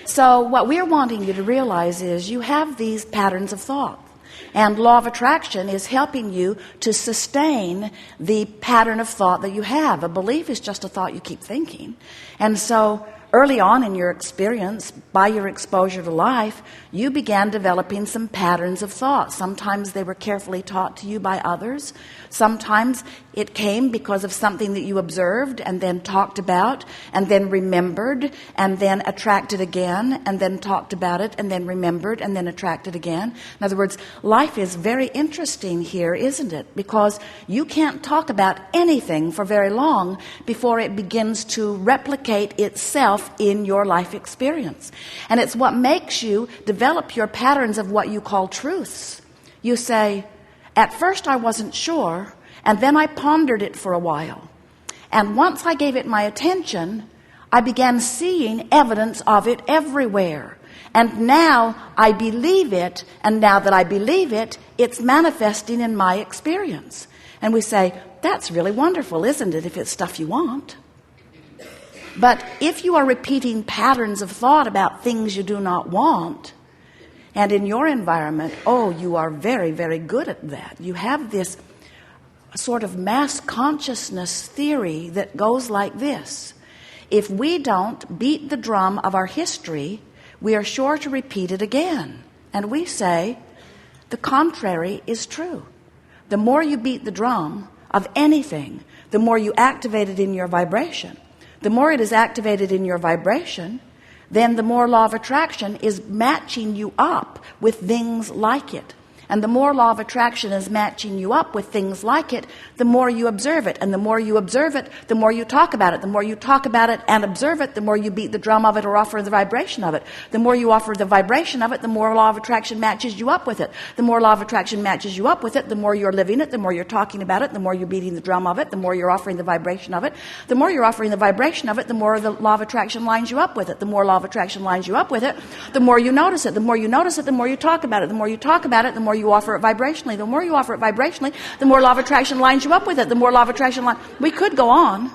So what we're wanting you to realize is you have these patterns of thought. And law of attraction is helping you to sustain the pattern of thought that you have. A belief is just a thought you keep thinking. And so early on in your experience, by your exposure to life, you began developing some patterns of thought. Sometimes they were carefully taught to you by others. Sometimes it came because of something that you observed and then talked about and then remembered and then attracted again and then talked about it and then remembered and then attracted again. In other words, life is very interesting here, isn't it? Because you can't talk about anything for very long before it begins to replicate itself in your life experience. And it's what makes you develop your patterns of what you call truths. You say, at first I wasn't sure, and then I pondered it for a while. And once I gave it my attention, I began seeing evidence of it everywhere. And now I believe it, and now that I believe it, it's manifesting in my experience. And we say, that's really wonderful, isn't it, if it's stuff you want? But if you are repeating patterns of thought about things you do not want, and in your environment, oh, you are very, very good at that. You have this sort of mass consciousness theory that goes like this. If we don't beat the drum of our history, we are sure to repeat it again. And we say, the contrary is true. The more you beat the drum of anything, the more you activate it in your vibration. The more it is activated in your vibration, then the more law of attraction is matching you up with things like it. And the more law of attraction is matching you up with things like it, the more you observe it. And the more you observe it, the more you talk about it. The more you talk about it and observe it, the more you beat the drum of it or offer the vibration of it. The more you offer the vibration of it, the more law of attraction matches you up with it. The more law of attraction matches you up with it, the more you're living it, the more you're talking about it, the more you're beating the drum of it, the more you're offering the vibration of it. The more you're offering the vibration of it, the more the law of attraction lines you up with it. The more law of attraction lines you up with it, the more you notice it. The more you notice it, the more you talk about it. The more you talk about it, the more you offer it vibrationally. The more you offer it vibrationally, the more law of attraction lines you up with it. The more law of attraction line. We could go on.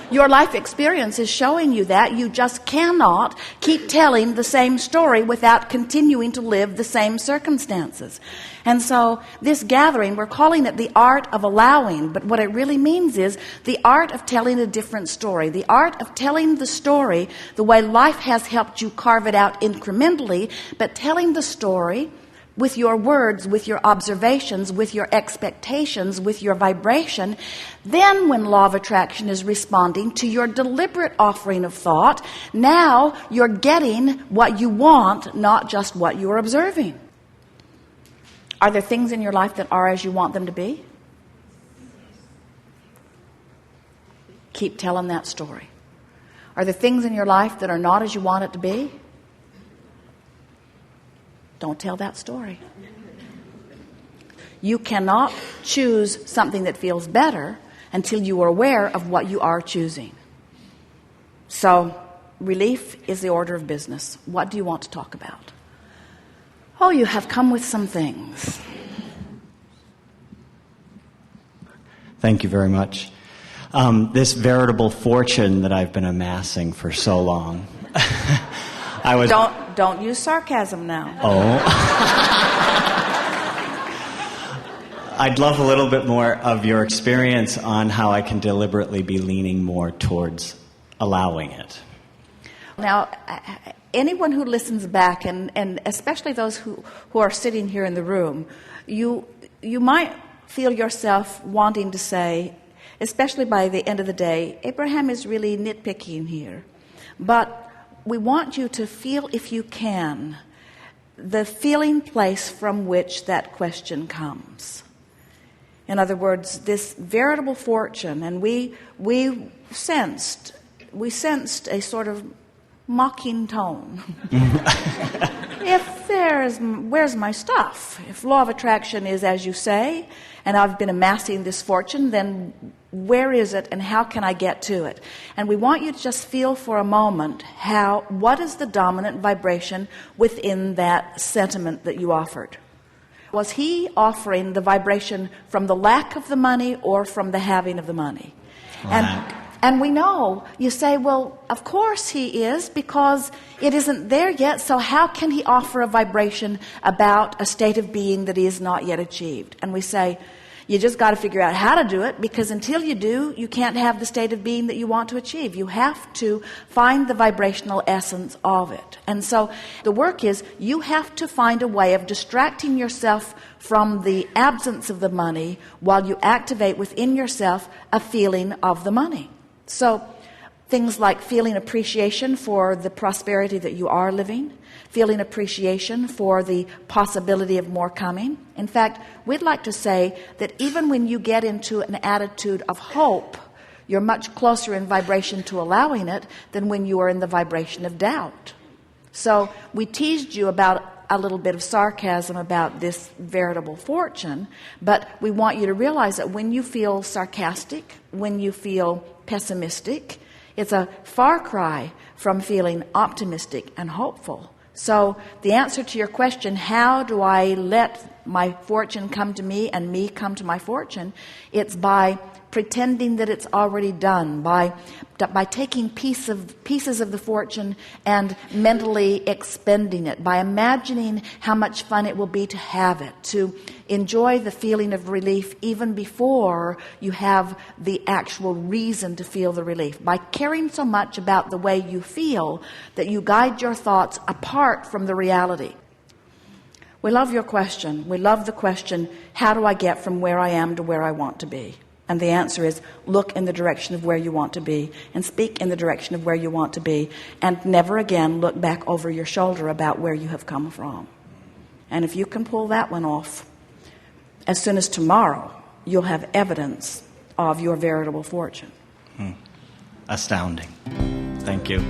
Your life experience is showing you that. You just cannot keep telling the same story without continuing to live the same circumstances. And so this gathering, we're calling it the art of allowing, but what it really means is the art of telling a different story, the art of telling the story the way life has helped you carve it out incrementally, but telling the story with your words, with your observations, with your expectations, with your vibration. Then when law of attraction is responding to your deliberate offering of thought, now you're getting what you want, not just what you're observing. Are there things in your life that are as you want them to be? Keep telling that story. Are there things in your life that are not as you want it to be? Don't tell that story. You cannot choose something that feels better until you are aware of what you are choosing. So, relief is the order of business. What do you want to talk about? Oh, you have come with some things. Thank you very much. This veritable fortune that I've been amassing for so long. Don't use sarcasm now. Oh. I'd love a little bit more of your experience on how I can deliberately be leaning more towards allowing it. Now, anyone who listens back, and especially those who are sitting here in the room, you might feel yourself wanting to say, especially by the end of the day, Abraham is really nitpicking here. But we want you to feel, if you can, the feeling place from which that question comes. In other words, this veritable fortune, and we sensed a sort of mocking tone. Where's my stuff? If law of attraction is as you say, and I've been amassing this fortune, then where is it and how can I get to it? And we want you to just feel for a moment what is the dominant vibration within that sentiment that you offered? Was he offering the vibration from the lack of the money or from the having of the money? Lack. And we know, you say, well, of course he is, because it isn't there yet, so how can he offer a vibration about a state of being that he has not yet achieved? And we say, you just got to figure out how to do it, because until you do, you can't have the state of being that you want to achieve. You have to find the vibrational essence of it. And so the work is, you have to find a way of distracting yourself from the absence of the money while you activate within yourself a feeling of the money. So things like feeling appreciation for the prosperity that you are living, feeling appreciation for the possibility of more coming. In fact, we'd like to say that even when you get into an attitude of hope, you're much closer in vibration to allowing it than when you are in the vibration of doubt. So we teased you about a little bit of sarcasm about this veritable fortune, but we want you to realize that when you feel sarcastic, when you feel pessimistic, it's a far cry from feeling optimistic and hopeful. So the answer to your question, how do I let my fortune come to me and me come to my fortune? It's by pretending that it's already done, by taking pieces of the fortune and mentally expending it, by imagining how much fun it will be to have it, to enjoy the feeling of relief even before you have the actual reason to feel the relief, by caring so much about the way you feel that you guide your thoughts apart from the reality. We love your question. We love the question, how do I get from where I am to where I want to be? And the answer is, look in the direction of where you want to be and speak in the direction of where you want to be, and never again look back over your shoulder about where you have come from. And if you can pull that one off, as soon as tomorrow, you'll have evidence of your veritable fortune. Astounding. Thank you.